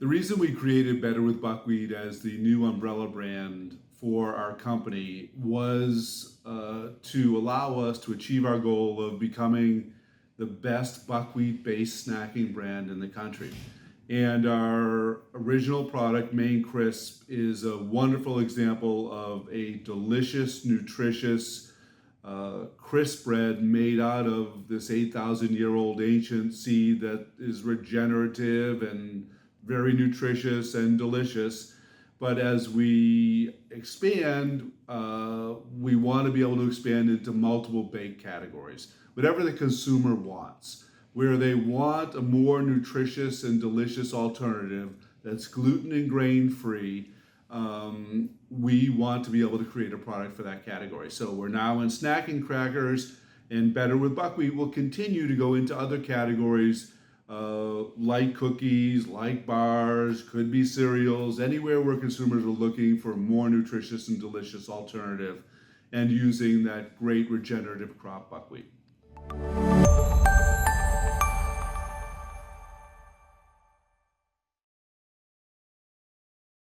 reason we created Better with Buckwheat as the new umbrella brand for our company was to allow us to achieve our goal of becoming the best buckwheat-based snacking brand in the country. And our original product, Maine Crisp, is a wonderful example of a delicious, nutritious, crisp bread made out of this 8,000-year-old ancient seed that is regenerative and very nutritious and delicious. But as we expand, we want to be able to expand into multiple baked categories, whatever the consumer wants. Where they want a more nutritious and delicious alternative that's gluten and grain free, we want to be able to create a product for that category. So we're now in snacking crackers, and Better with Buckwheat will continue to go into other categories like cookies, like bars, could be cereals, anywhere where consumers are looking for a more nutritious and delicious alternative and using that great regenerative crop buckwheat.